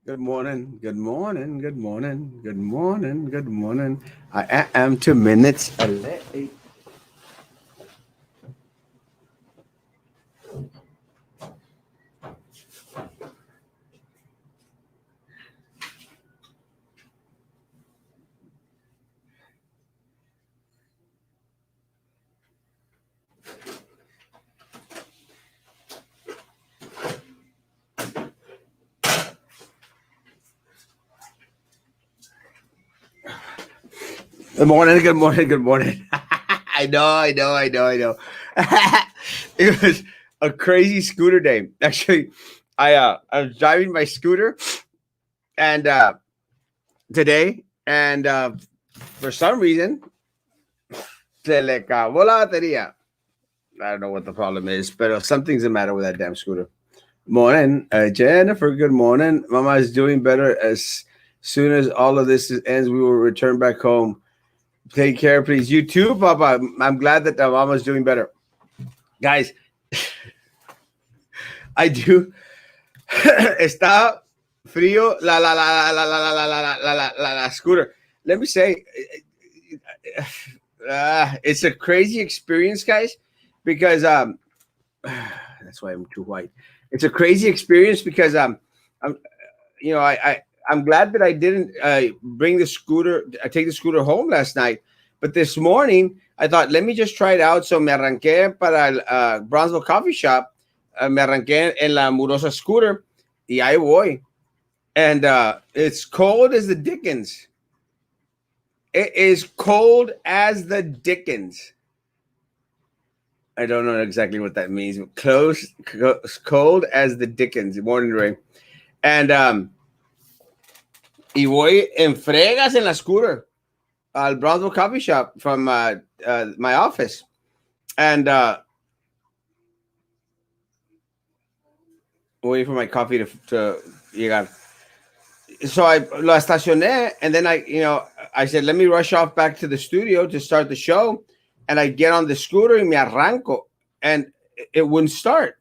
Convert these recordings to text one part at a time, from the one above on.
Good morning, good morning, good morning, good morning, good morning. I am 2 minutes late. Good morning, good morning, good morning. I know. It was a crazy scooter day. Actually, I was driving my scooter and today, and for some reason, se le acabó la batería. I don't know what the problem is, but something's the matter with that damn scooter. Morning, Jennifer. Good morning. Mama is doing better. As soon as all of this ends, we will return back home. Take care, please. You too, Papa. I'm glad that Mama's doing better, guys. I do. Está frío la scooter. Let me say, it's a crazy experience, guys, because that's why I'm too white. It's a crazy experience because I'm you know, I'm glad that I didn't bring the scooter. I take the scooter home last night, but this morning I thought, let me just try it out. So me arranqué para el Brownsville Coffee Shop. Me arranqué en la murosa scooter, y ahí voy. And it's cold as the Dickens. It is cold as the Dickens. I don't know exactly what that means. Cold as the Dickens. Morning rain. And y voy en fregas en la scooter al Brownsville Coffee Shop from my office. And waiting for my coffee to llegar. So I lo estacioné, and then I said, let me rush off back to the studio to start the show. And I get on the scooter and me arranco, and it wouldn't start.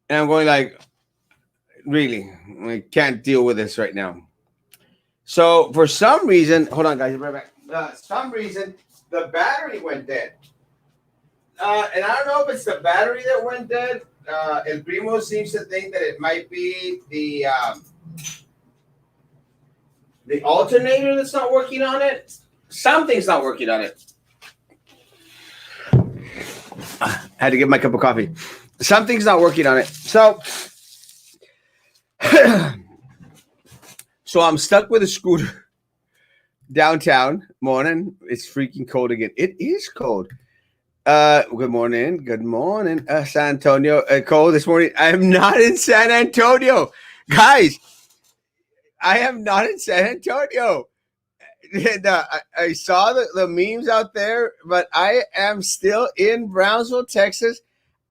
And I'm going like, really, I can't deal with this right now. So for some reason, hold on, guys, I'll be right back. Some reason the battery went dead. And I don't know if it's the battery that went dead. El Primo seems to think that it might be the alternator that's not working on it. Something's not working on it. I had to get my cup of coffee. Something's not working on it. So, so I'm stuck with a scooter downtown. Morning. It's freaking cold again. It is cold. Good morning. Good morning. San Antonio. Cold this morning. I am not in San Antonio. Guys, I am not in San Antonio. I saw the memes out there, but I am still in Brownsville, Texas.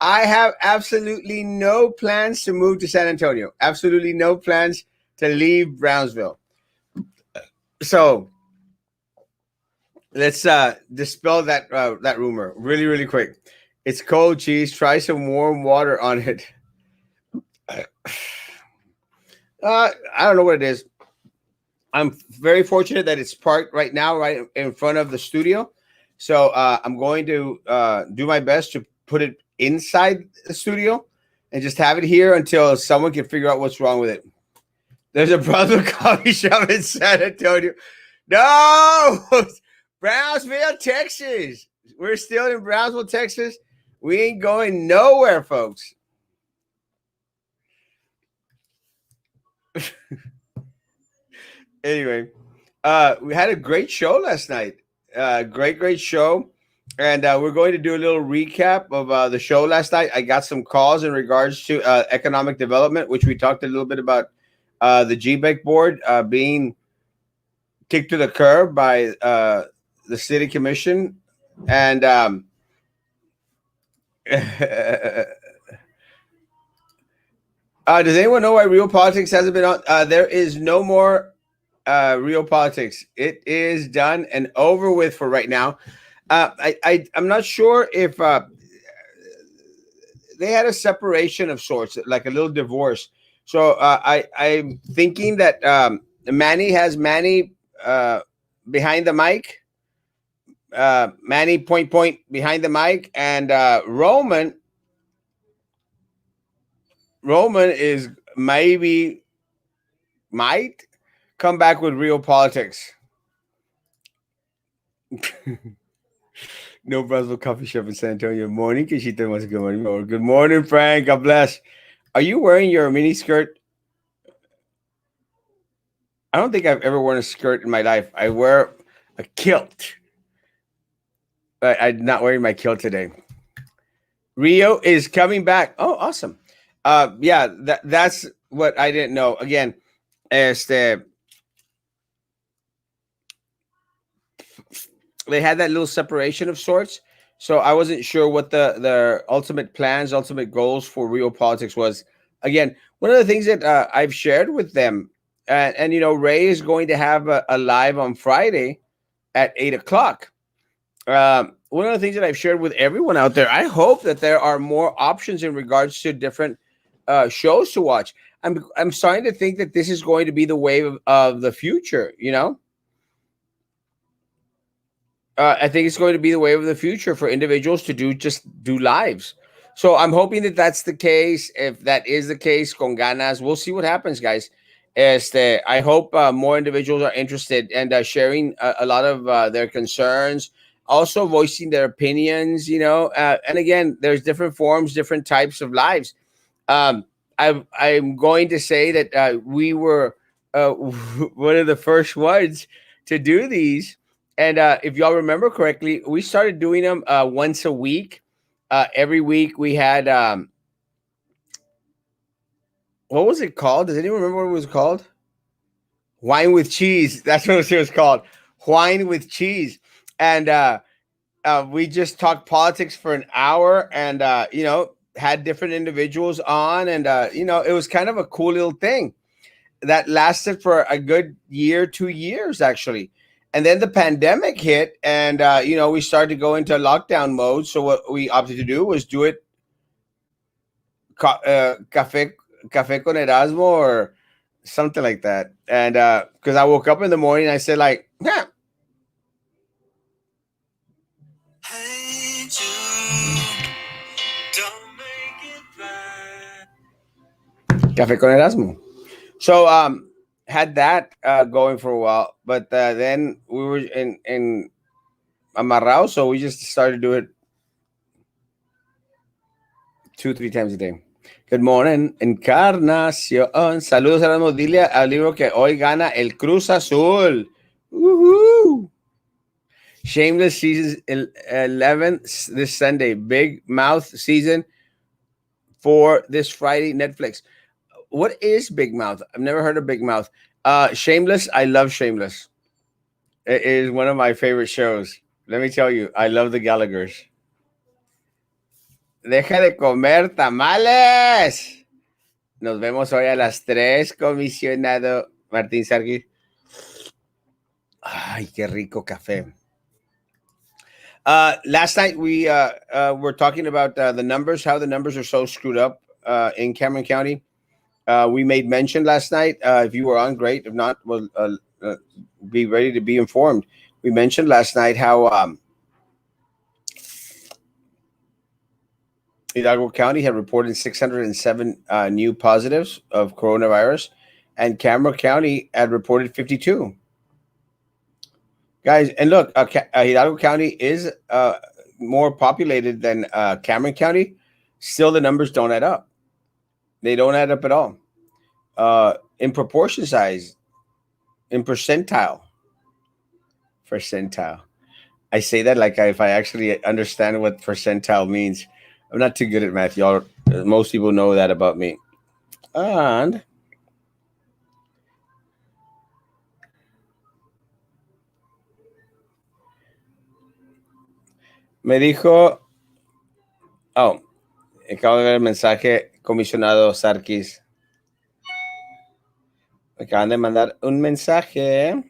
I have absolutely no plans to move to San Antonio. Absolutely no plans to leave Brownsville. So let's dispel that rumor really, really quick. It's cold, cheese. Try some warm water on it. I don't know what it is. I'm very fortunate that it's parked right now, right in front of the studio. So I'm going to do my best to put it inside the studio and just have it here until someone can figure out what's wrong with it. There's a brother coffee shop in San Antonio. No, Brownsville, Texas. We're still in Brownsville, Texas. We ain't going nowhere, folks. Anyway, we had a great show last night. Great show. And we're going to do a little recap of the show last night. I got some calls in regards to economic development, which we talked a little bit about the GBEC board being kicked to the curb by the city commission. And does anyone know why Real Politics hasn't been on? There is no more Real Politics. It is done and over with for right now. I'm not sure if they had a separation of sorts, like a little divorce So I'm thinking that Manny has Manny behind the mic, Manny point behind the mic, and Roman is maybe might come back with real politics. No Brussels coffee shop in San Antonio. Morning, Kishita wants good morning. Or good morning, Frank. God bless. Are you wearing your mini skirt? I don't think I've ever worn a skirt in my life. I wear a kilt. But I'm not wearing my kilt today. Rio is coming back. Oh, awesome. Yeah, that's what I didn't know. Again, este, they had that little separation of sorts. So I wasn't sure what the ultimate plans, ultimate goals for Rio Politics was. Again, one of the things that I've shared with them, and Ray is going to have a live on Friday at 8 o'clock. One of the things that I've shared with everyone out there, I hope that there are more options in regards to different shows to watch. I'm starting to think that this is going to be the wave of the future. I think it's going to be the wave of the future for individuals to do lives. So I'm hoping that that's the case. If that is the case, con ganas, we'll see what happens, guys. I hope more individuals are interested and sharing a lot of their concerns, also voicing their opinions. And again, there's different forms, different types of lives. um, I'm going to say that we were one of the first ones to do these. And if y'all remember correctly, we started doing them once a week. Every week we had, what was it called? Does anyone remember what it was called? Wine with cheese. That's what it was called. Wine with cheese. And we just talked politics for an hour and, had different individuals on. And, it was kind of a cool little thing that lasted for a good year, 2 years actually. And then the pandemic hit, and we started to go into lockdown mode. So what we opted to do was do it cafe con Erasmo or something like that. And because I woke up in the morning, I said like, yeah, hey Jude, don't make it bad. Cafe con Erasmo. So had that going for a while, but then we were in amarrado, so we just started doing it 2, 3 times a day. Good morning, Encarnación. Saludos, Erasmo. Dile al libro que hoy gana el Cruz Azul. Woohoo! Shameless season 11 this Sunday. Big Mouth season 4 this Friday. Netflix. What is Big Mouth? I've never heard of Big Mouth. Shameless. I love Shameless. It is one of my favorite shows. Let me tell you, I love the Gallaghers. Deja de comer tamales. Nos vemos hoy a las 3, comisionado Martín Sargis. Ay, qué rico café. Last night we were talking about the numbers, how the numbers are so screwed up in Cameron County. We made mention last night. If you were on, great. If not, we'll be ready to be informed. We mentioned last night how Hidalgo County had reported 607 new positives of coronavirus, and Cameron County had reported 52. Guys, and look, Hidalgo County is more populated than Cameron County. Still, the numbers don't add up. They don't add up at all. In proportion size, in percentile. I say that like if I actually understand what percentile means. I'm not too good at math, y'all. Most people know that about me. And me dijo, oh, acabo de ver el mensaje, comisionado Sarkis. Me acaban de mandar un mensaje.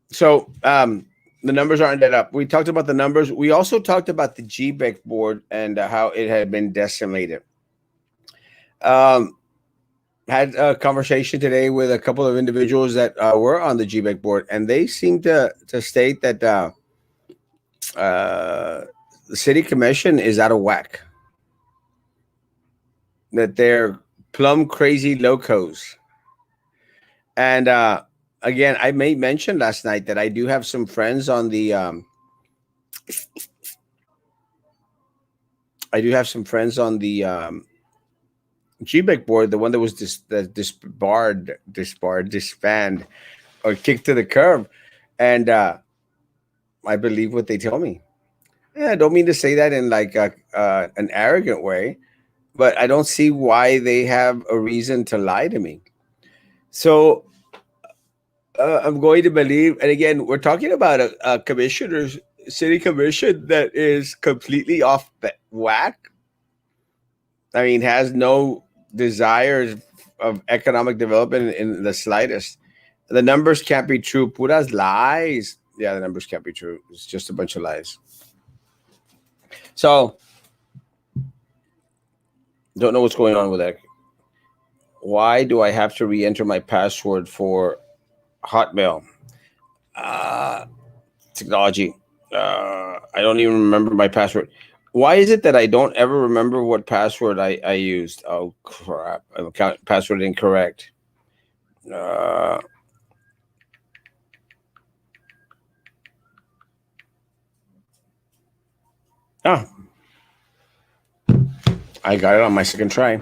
So The numbers aren't that up. We talked about the numbers. We also talked about the GBEC board and how it had been decimated. Um, had a conversation today with a couple of individuals that were on the GBEC board, and they seem to state that uh, the city commission is out of whack. That they're plumb crazy locos. And again, I made mention last night that I do have some friends on the I do have some friends on the GBEC board, the one that was disbanded, or kicked to the curb. And I believe what they tell me. Yeah, I don't mean to say that in like an arrogant way, but I don't see why they have a reason to lie to me. So I'm going to believe, and again, we're talking about a commissioner's city commission that is completely off whack. I mean, has no desires of economic development in the slightest. The numbers can't be true. Puras lies. Yeah, the numbers can't be true. It's just a bunch of lies. So, don't know what's going on with that. Why do I have to re-enter my password for Hotmail? Uh, Technology. I don't even remember my password. Why is it that I don't ever remember what password I used? Oh crap! Account password incorrect. Uh, ah, I got it on my second try.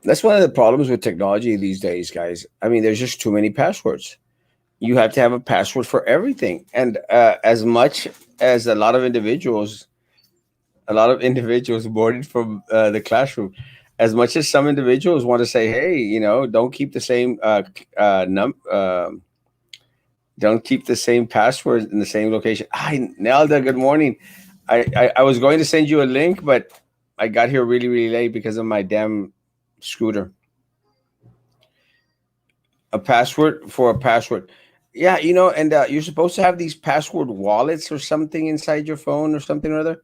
That's one of the problems with technology these days, guys. I mean, there's just too many passwords. You have to have a password for everything, and as much as a lot of individuals boarded from the classroom, as much as some individuals want to say, hey, don't keep the same don't keep the same password in the same location. Hi, Nelda, good morning. I was going to send you a link, but I got here really, really late because of my damn scooter. A password for a password. Yeah, and you're supposed to have these password wallets or something inside your phone or something or other.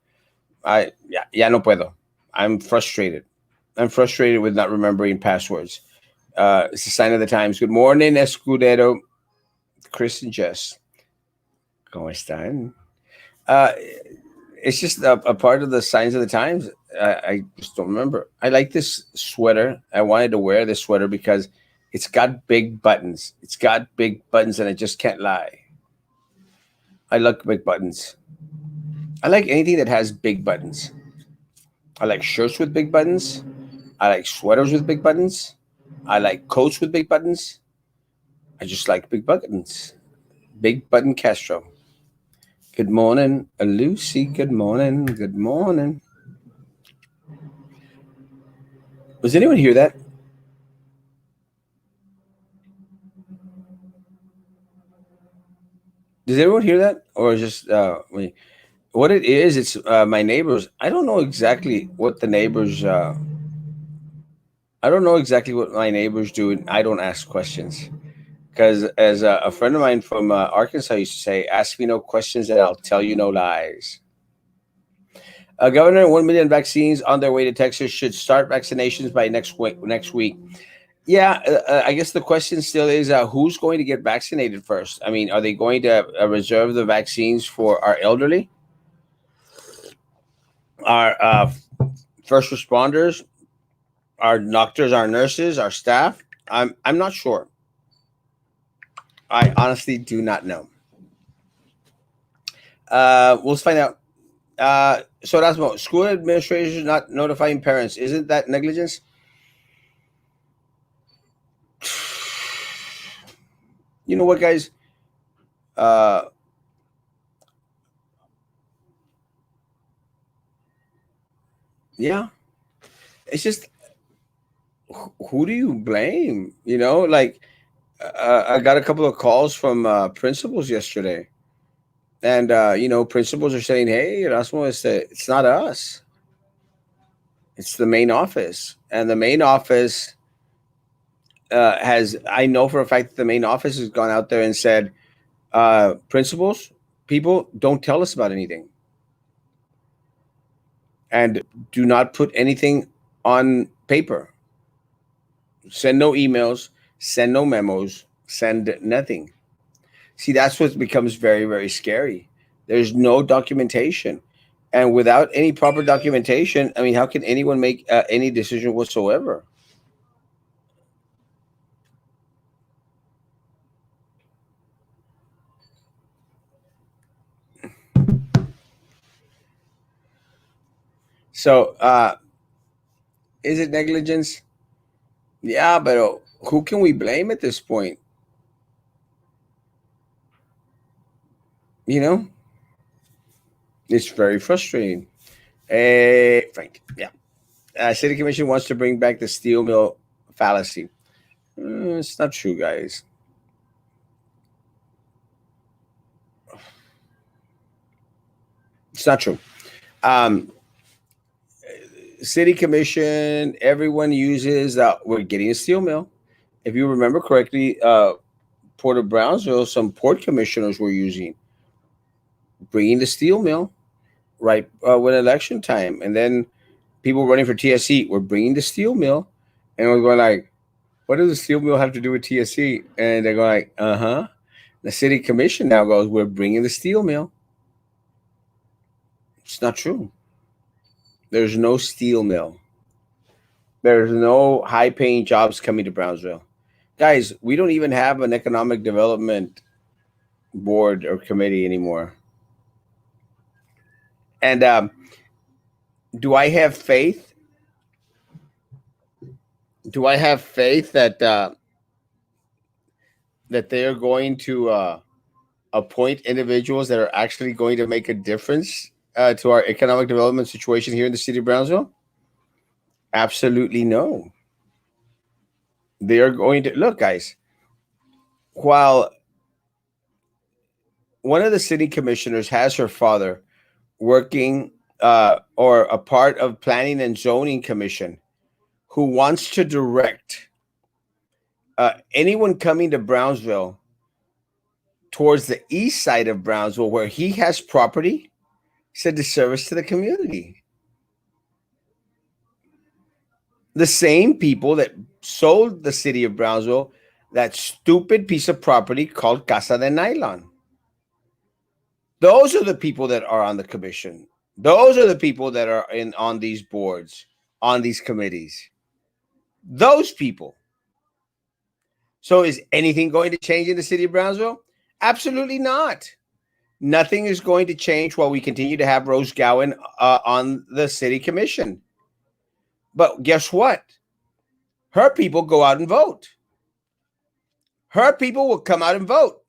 Ya no puedo. I'm frustrated. I'm frustrated with not remembering passwords. It's a sign of the times. Good morning, Escudero, Chris and Jess. ¿Cómo están? It's just a part of the signs of the times. I just don't remember. I like this sweater. I wanted to wear this sweater because it's got big buttons. It's got big buttons, and I just can't lie. I like big buttons. I like anything that has big buttons. I like shirts with big buttons. I like sweaters with big buttons. I like coats with big buttons. I just like big buttons. Big button Castro. Good morning, Lucy. Good morning. Good morning. Does anyone hear that? Does everyone hear that, or just what it is? It's my neighbors. I don't know exactly what the neighbors. I don't know exactly what my neighbors do, and I don't ask questions because, as a friend of mine from Arkansas used to say, "Ask me no questions, and I'll tell you no lies." Governor, 1 million vaccines on their way to Texas should start vaccinations by next week. Next week. Yeah, I guess the question still is who's going to get vaccinated first? I mean, are they going to reserve the vaccines for our elderly, our first responders, our doctors, our nurses, our staff? I'm not sure. I honestly do not know. We'll find out. So Erasmo, school administrators not notifying parents, isn't that negligence? You know what, guys? Uh, yeah, it's just who do you blame? Like I got a couple of calls from principals yesterday, and principals are saying, "Hey, Erasmo, it's not us; it's the main office." And the main office has, I know for a fact that the main office has gone out there and said, "Principals, people, don't tell us about anything, and do not put anything on paper. Send no emails, send no memos, send nothing. See, that's what becomes very, very scary. There's no documentation. And without any proper documentation, I mean, how can anyone make any decision whatsoever? So, is it negligence? Yeah, but who can we blame at this point? You know, it's very frustrating. Frank, yeah. City Commission wants to bring back the steel mill fallacy. It's not true, guys. It's not true. Um, City Commission, everyone uses, we're getting a steel mill. If you remember correctly, Port of Brownsville, some port commissioners were using bringing the steel mill right when election time. And then people running for TSC were bringing the steel mill. And we're going like, what does the steel mill have to do with TSC? And they're going like, uh-huh. The city commission now goes, we're bringing the steel mill. It's not true. There's no steel mill. There's no high-paying jobs coming to Brownsville. Guys, we don't even have an economic development board or committee anymore. And do I have faith? Do I have faith that that they are going to appoint individuals that are actually going to make a difference to our economic development situation here in the city of Brownsville? Absolutely no. They are going to look, guys. While one of the city commissioners has her father working or a part of planning and zoning commission who wants to direct anyone coming to Brownsville towards the east side of Brownsville where he has property, it's a disservice to the community. The same people that sold the city of Brownsville that stupid piece of property called Casa de Nylon. Those are the people that are on the commission. Those are the people that are on these boards, on these committees. Those people. So is anything going to change in the city of Brownsville? Absolutely not. Nothing is going to change while we continue to have Rose Gowan on the city commission. But guess what? Her people go out and vote. Her people will come out and vote.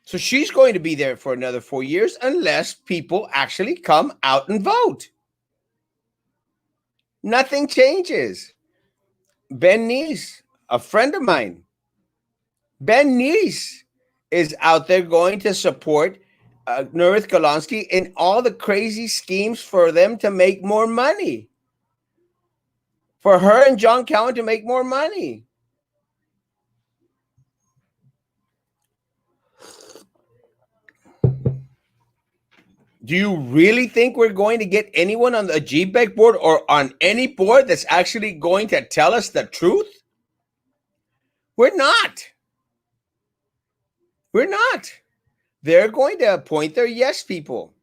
So she's going to be there for another 4 years unless people actually come out and vote. Nothing changes. Ben Neese, a friend of mine, Ben Neese is out there going to support North Golonsky in all the crazy schemes for them to make more money. For her and John Cowan to make more money. Do you really think we're going to get anyone on the GBEC board or on any board that's actually going to tell us the truth? We're not. We're not. They're going to appoint their yes people.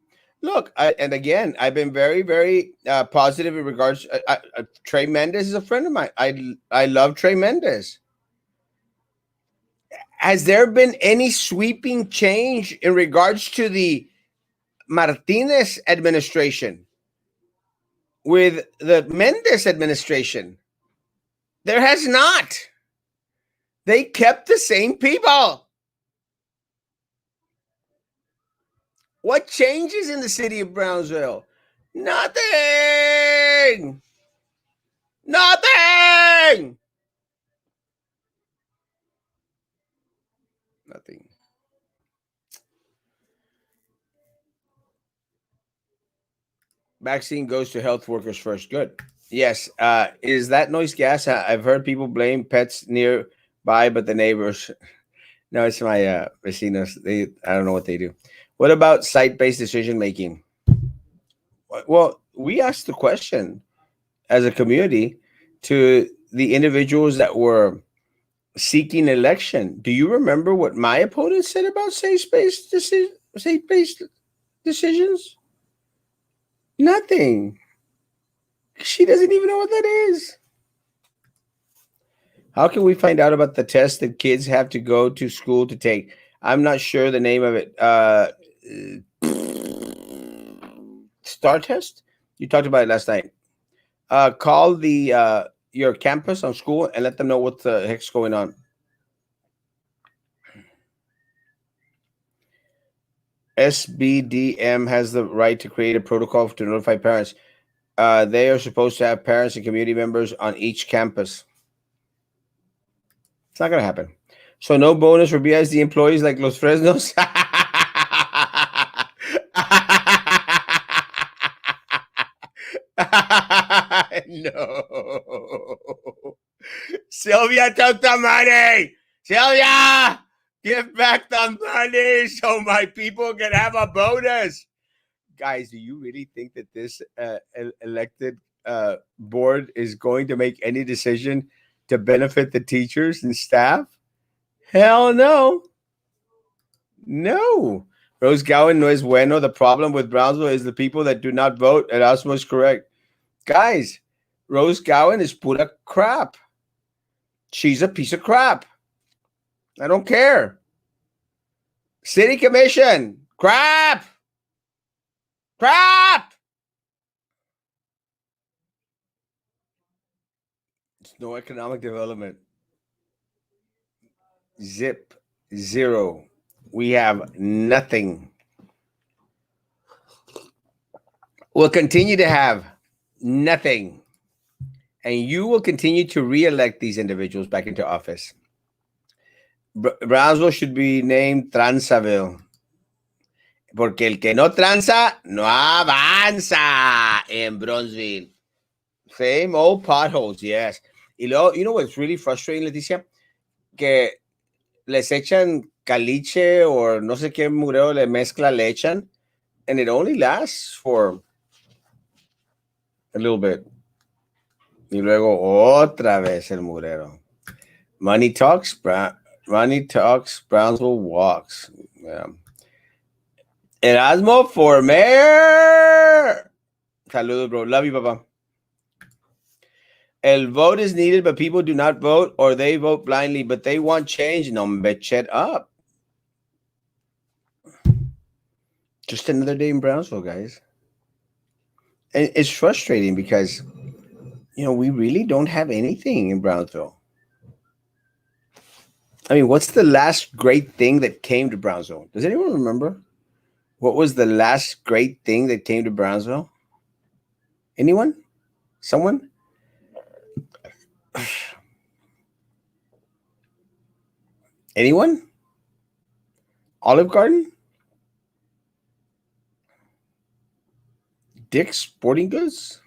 Look, and again, I've been very, very positive in regards. Trey Mendez is a friend of mine. I love Trey Mendez. Has there been any sweeping change in regards to the Martinez administration with the Mendez administration? There has not. They kept the same people. What changes in the city of Brownsville? Nothing. Nothing. Nothing. Vaccine goes to health workers first. Good. Yes. Is that noise gas? I've heard people blame pets nearby, but the neighbors. No, it's my vecinos. I don't know what they do. What about site-based decision making? Well, we asked the question as a community to the individuals that were seeking election. Do you remember what my opponent said about state-based decisions? Nothing. She doesn't even know what that is. How can we find out about the test that kids have to go to school to take? I'm not sure the name of it. Star test? You talked about it last night. Call the your campus on school and let them know what the heck's going on. SBDM has the right to create a protocol to notify parents. They are supposed to have parents and community members on each campus. It's not going to happen. So no bonus for BISD employees like Los Fresnos. No. Sylvia took the money. Sylvia, give back the money so my people can have a bonus. Guys, do you really think that this elected board is going to make any decision to benefit the teachers and staff? Hell no. No. Rose Gowan no es bueno. The problem with Brownsville is the people that do not vote. Erasmo is correct. Guys, Rose Gowan is pura crap. She's a piece of crap. I don't care. City Commission, crap. Crap. It's no economic development. Zip. Zero. We have nothing. We'll continue to have nothing. And you will continue to re-elect these individuals back into office. Brownsville should be named Transaville. Porque el que no tranza, no avanza en Bronzeville. Same old potholes, yes. Y luego, you know what's really frustrating, Leticia? Que les echan caliche o no sé qué mureo le mezcla le echan, and it only lasts for a little bit. Y luego otra vez el murero. Money talks, Brownsville walks. Yeah. Erasmo for mayor. Saludos, bro. Love you, papá. El vote is needed, but people do not vote or they vote blindly, but they want change. No, shut up. Just another day in Brownsville, guys. And it's frustrating because, you know, we really don't have anything in Brownsville. I mean, what's the last great thing that came to Brownsville? Does anyone remember? What was the last great thing that came to Brownsville? Anyone? Someone? Anyone? Olive Garden? Dick's Sporting Goods?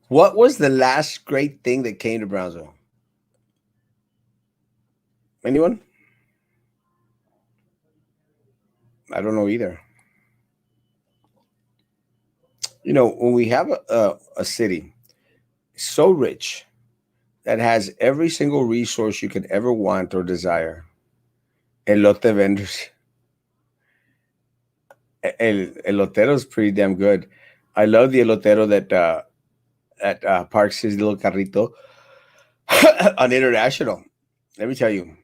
What was the last great thing that came to Brownsville? Anyone? I don't know either. You know, when we have a city so rich that has every single resource you could ever want or desire, elote vendors. El elotero is pretty damn good. I love the elotero that parks his little carrito on International. Let me tell you,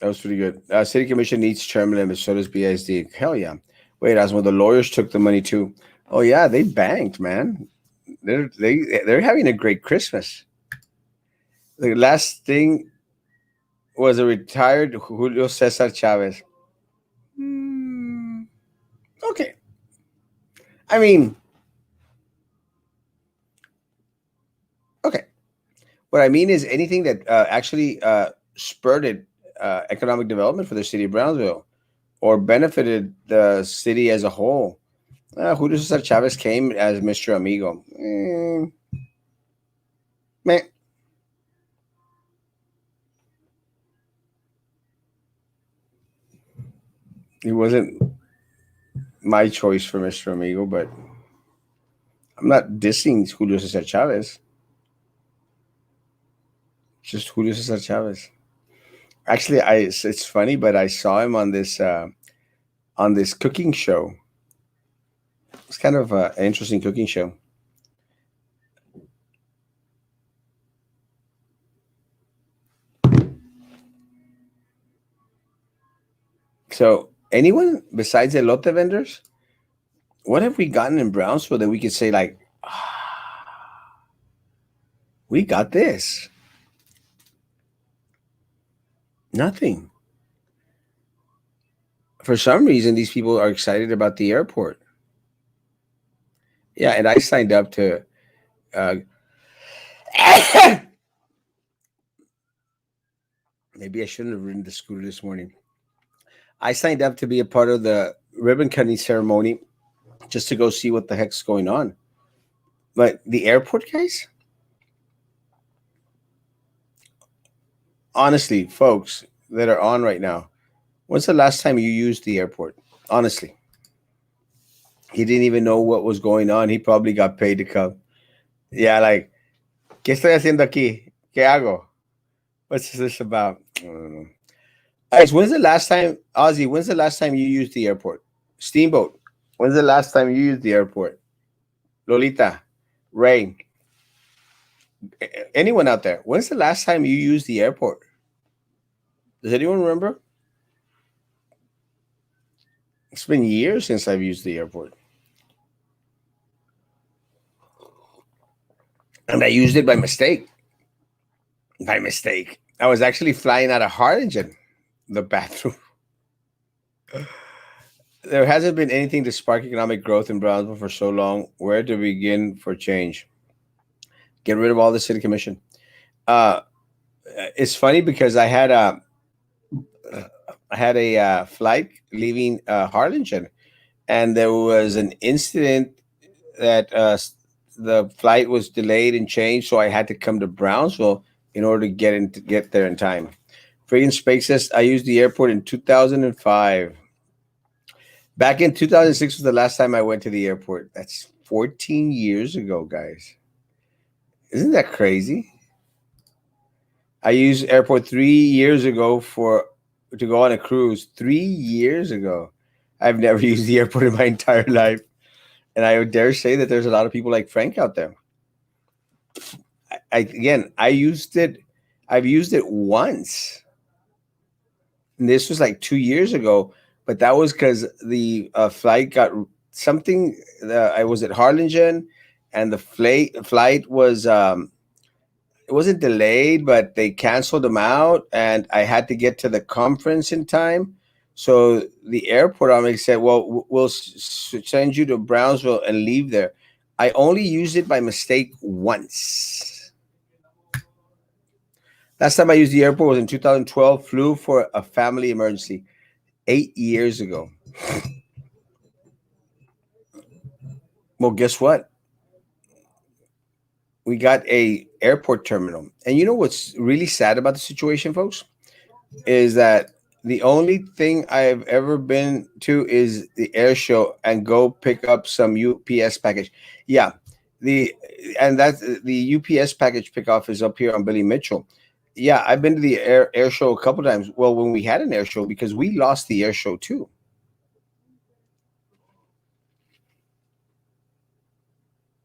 that was pretty good. City Commission needs chairman limit, so does BSD. Hell yeah. Wait, Asmo, the lawyers took the money too. Oh yeah, they banked, man. They're having a great Christmas. The last thing was a retired Julio Cesar Chavez. Okay. I mean, okay. What I mean is anything that actually spurred economic development for the city of Brownsville or benefited the city as a whole. Julio Cesar Chavez came as Mr. Amigo. Meh. It wasn't my choice for Mr. Amigo, but I'm not dissing Julio Cesar Chavez. Just Julio Cesar Chavez. Actually, it's funny, but I saw him on this cooking show. It's kind of an interesting cooking show. So, anyone besides elote vendors, what have we gotten in Brownsville that we could say like, we got this? Nothing. For some reason, these people are excited about the airport. Yeah, and I signed up to. Uh, maybe I shouldn't have ridden the scooter this morning. I signed up to be a part of the ribbon cutting ceremony just to go see what the heck's going on. But the airport guys, honestly, folks that are on right now, when's the last time you used the airport? Honestly, he didn't even know what was going on. He probably got paid to come. Yeah, like, ¿qué estoy haciendo aquí? ¿Qué hago? What's this about? I don't know. Guys, when's the last time, Ozzy, when's the last time you used the airport? Steamboat, when's the last time you used the airport? Lolita, Ray, anyone out there, when's the last time you used the airport? Does anyone remember? It's been years since I've used the airport. And I used it by mistake. By mistake. I was actually flying out of Harlingen, the bathroom. There hasn't been anything to spark economic growth in Brownsville for so long. Where to begin for change? Get rid of all the city commission. Uh, it's funny because I had a flight leaving Harlingen, and there was an incident that the flight was delayed and changed, so I had to come to Brownsville in order to get there in time. Freedom Space says I used the airport in 2005. Back in 2006 was the last time I went to the airport. That's 14 years ago, guys. Isn't that crazy? I used airport 3 years ago for to go on a cruise. 3 years ago. I've never used the airport in my entire life. And I would dare say that there's a lot of people like Frank out there. Again, I used it. I've used it once. And this was like 2 years ago, but that was because the flight got something. I was at Harlingen, and the flight was it wasn't delayed, but they canceled them out, and I had to get to the conference in time. So the airport on me said, "Well, we'll send you to Brownsville and leave there." I only used it by mistake once. Last time I used the airport was in 2012. Flew for a family emergency 8 years ago. Well, guess what? We got a airport terminal, and you know what's really sad about the situation, folks, is that the only thing I've ever been to is the air show and go pick up some UPS package. Yeah, the and that's the UPS package pickoff is up here on Billy Mitchell. Yeah, I've been to the air show a couple times. Well, when we had an air show, because we lost the air show too.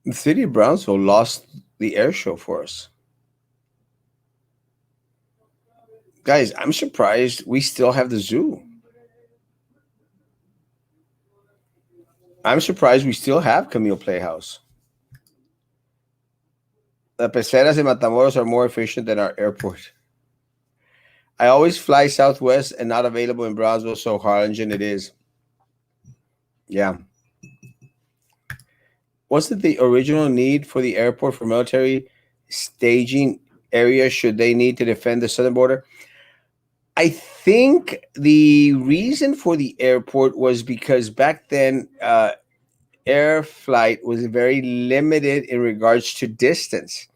The city of Brownsville lost the air show for us. Guys, I'm surprised we still have the zoo. I'm surprised we still have Camille Playhouse. The peceras in Matamoros are more efficient than our airport. I always fly Southwest and not available in Brownsville, so Harlingen it is. Yeah. Wasn't the original need for the airport for military staging area should they need to defend the southern border? I think the reason for the airport was because back then air flight was very limited in regards to distance.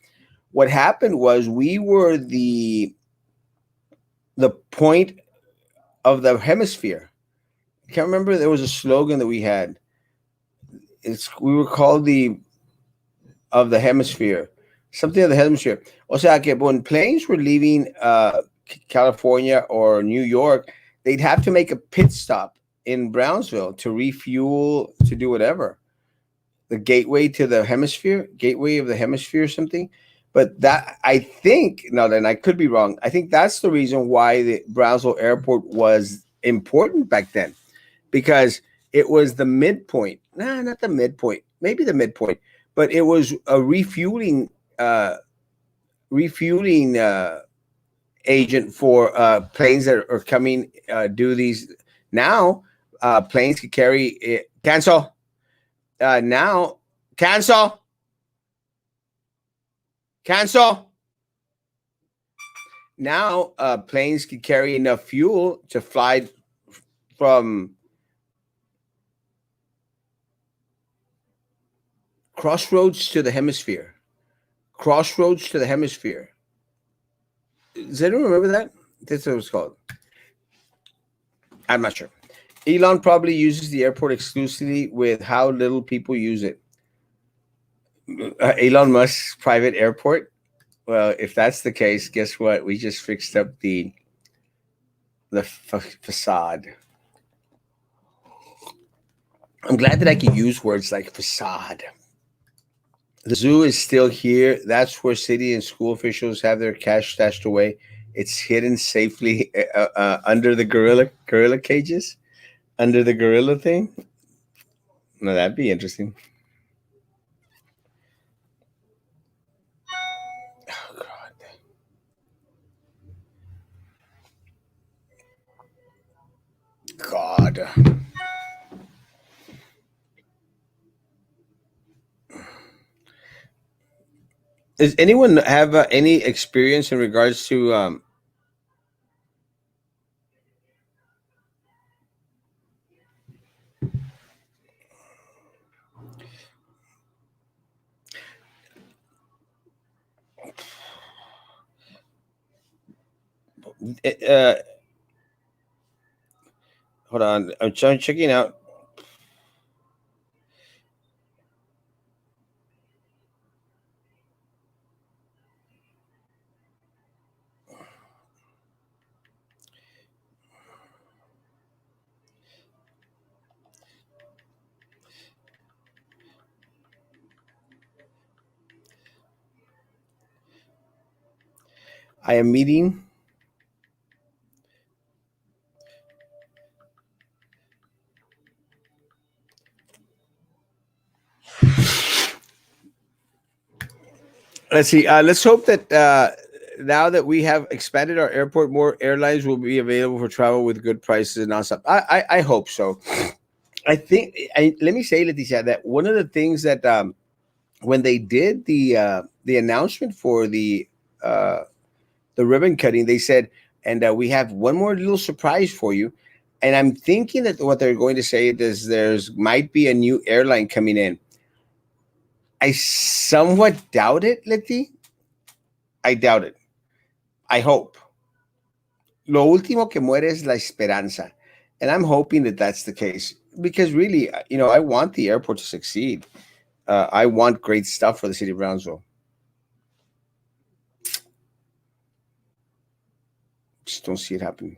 What happened was we were the point of the hemisphere. can't remember. There was a slogan that we had. We were called the of the hemisphere, something of the hemisphere. O sea, que when planes were leaving California or New York, they'd have to make a pit stop in Brownsville to refuel, to do whatever. The gateway of the hemisphere, or something. But that, I think, no, then I could be wrong. I think that's the reason why the Brownsville Airport was important back then, because it was the midpoint. Nah, not the midpoint. Maybe the midpoint, but it was a uh, refueling agent for planes that are coming. Do these now? Planes can carry it. Cancel now. Cancel. Cancel. Now planes can carry enough fuel to fly from crossroads to the hemisphere. Crossroads to the hemisphere. Does anyone remember that? That's what it was called. I'm not sure. Elon probably uses the airport exclusively with how little people use it. Elon Musk's private airport. Well, if that's the case, guess what? We just fixed up the facade. I'm glad that I can use words like facade. The zoo is still here. That's where city and school officials have their cash stashed away. It's hidden safely under the gorilla cages, under the gorilla thing. No, that'd be interesting. Oh God, God. Does anyone have any experience in regards to uh, hold on, I'm checking out. I am meeting. Let's see. Let's hope that now that we have expanded our airport, more airlines will be available for travel with good prices and nonstop. I hope so. I think. Let me say, Leticia, that one of the things that when they did the announcement for uh, the ribbon cutting, they said, and we have one more little surprise for you. And I'm thinking that what they're going to say is there's might be a new airline coming in. I somewhat doubt it, Leti. I doubt it. I hope. Lo último que muere es la esperanza. And I'm hoping that that's the case because really, I want the airport to succeed. I want great stuff for the city of Brownsville. Just don't see it happening.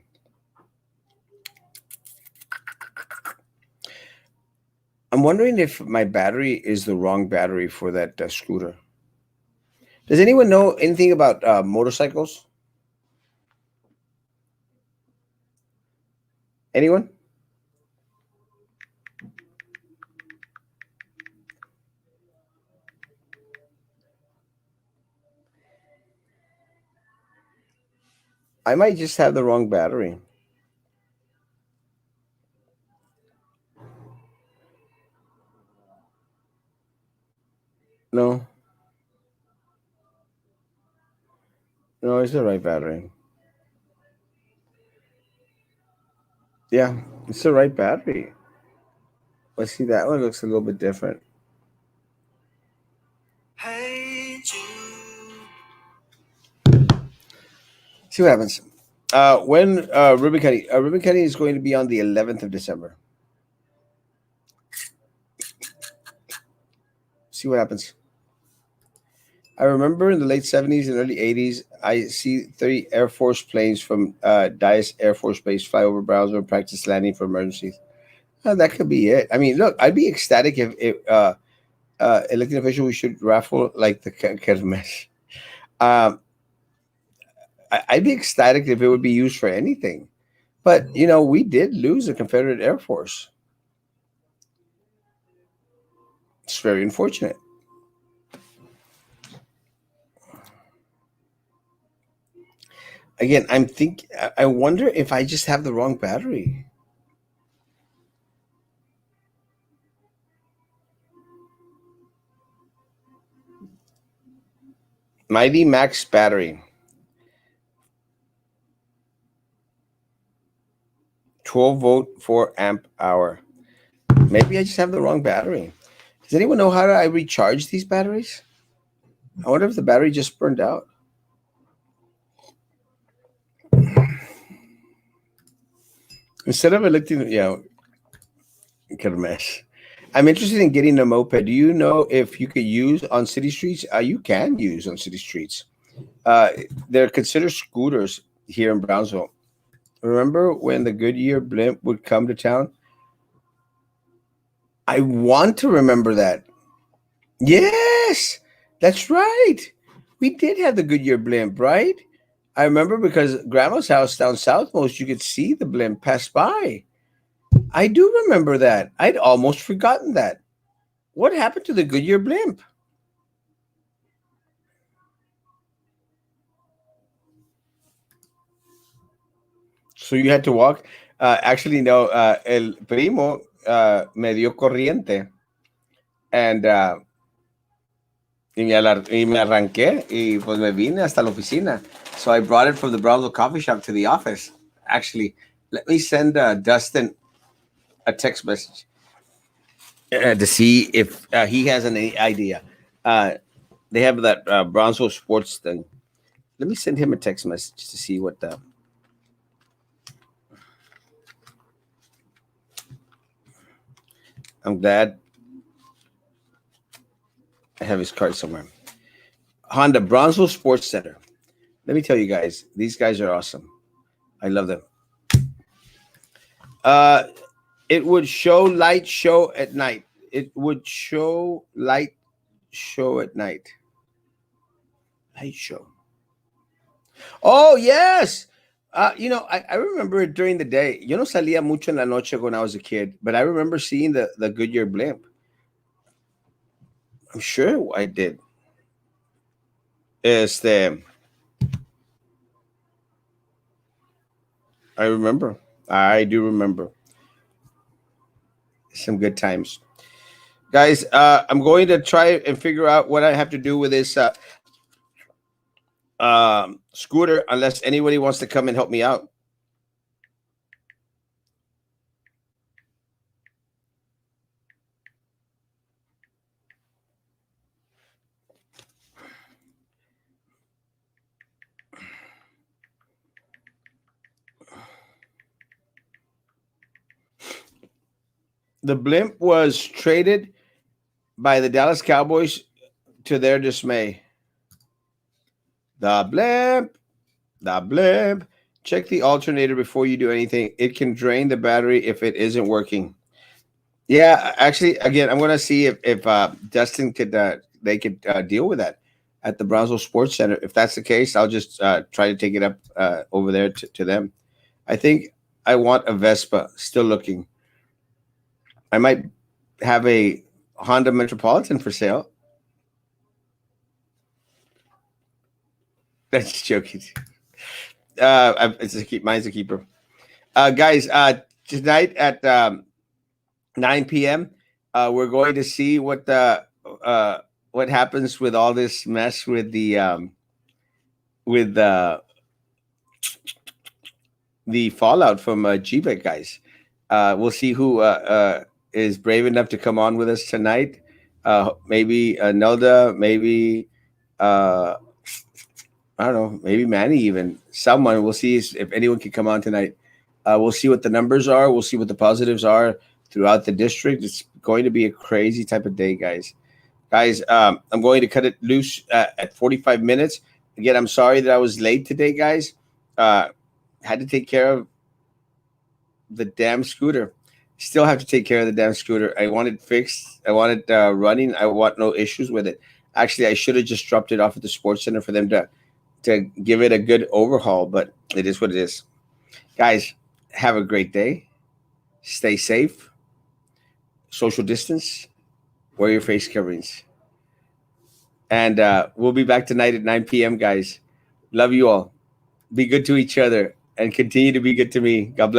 I'm wondering if my battery is the wrong battery for that scooter. Does anyone know anything about motorcycles? Anyone? I might just have the wrong battery. No, no, it's the right battery. Yeah, it's the right battery. Let's see, that one looks a little bit different. Hey, Jude. See what happens. When Ribbon Cutting? Ribbon Cutting is going to be on the 11th of December. See what happens. I remember in the late 70s and early 80s, I see 30 Air Force planes from Dice Air Force Base fly over Brownsville and practice landing for emergencies. That could be it. I mean, look, I'd be ecstatic if elected official we should raffle like the kermesse. Um, I'd be ecstatic if it would be used for anything. But we did lose the Confederate Air Force. It's very unfortunate. Again, I wonder if I just have the wrong battery. Mighty Max battery, 12-volt, 4 amp hour. Maybe I just have the wrong battery. Does anyone know how I recharge these batteries? I wonder if the battery just burned out. Instead of electing, kermesse. I'm interested in getting a moped. Do you know if you could use on city streets? You can use on city streets. Uh, they're considered scooters here in Brownsville. Remember when the Goodyear blimp would come to town? I want to remember that. Yes, that's right. We did have the Goodyear blimp, right? I remember because Grandma's house down southmost, you could see the blimp pass by. I do remember that. I'd almost forgotten that. What happened to the Goodyear blimp? So you had to walk. Actually, no. El primo me dio corriente and y me arranqué y pues me vine hasta la oficina. So I brought it from the Brownsville coffee shop to the office. Actually, let me send Dustin a text message to see if he has any idea. Uh, they have that Brownsville sports thing. Let me send him a text message to see what. I'm glad I have his card somewhere. Honda Brownsville Sports Center. Let me tell you guys, these guys are awesome. I love them. Uh, it would show light show at night. It would show light show at night. Light show. Oh yes. I remember it during the day. Yo no salía mucho en la noche when I was a kid, but I remember seeing the Goodyear blimp. I'm sure I did. Este, I remember. I do remember. Some good times. Guys, I'm going to try and figure out what I have to do with this scooter unless anybody wants to come and help me out. The blimp was traded by the Dallas Cowboys to their dismay. The blimp, the blimp. Check the alternator before you do anything. It can drain the battery if it isn't working. Yeah, actually, again, I'm gonna see if Dustin could they could deal with that at the Brownsville Sports Center. If that's the case, I'll just try to take it up over there to them. I think I want a Vespa. Still looking. I might have a Honda Metropolitan for sale. That's just joking. It's a keep. Mine's a keeper. Guys, tonight at 9 p.m., we're going to see what happens with all this mess with the fallout from GBET, guys. We'll see who is brave enough to come on with us tonight. Maybe Nelda, maybe uh, I don't know, maybe Manny, even someone. We'll see if anyone can come on tonight. We'll see what the numbers are. We'll see what the positives are throughout the district. It's going to be a crazy type of day, guys. Guys, I'm going to cut it loose at 45 minutes. Again, I'm sorry that I was late today, guys. Uh, had to take care of the damn scooter. Still have to take care of the damn scooter. I want it fixed. I want it running. I want no issues with it. Actually, I should have just dropped it off at the sports center for them to give it a good overhaul. But it is what it is. Guys, have a great day. Stay safe. Social distance. Wear your face coverings. And we'll be back tonight at 9 p.m., guys. Love you all. Be good to each other and continue to be good to me. God bless.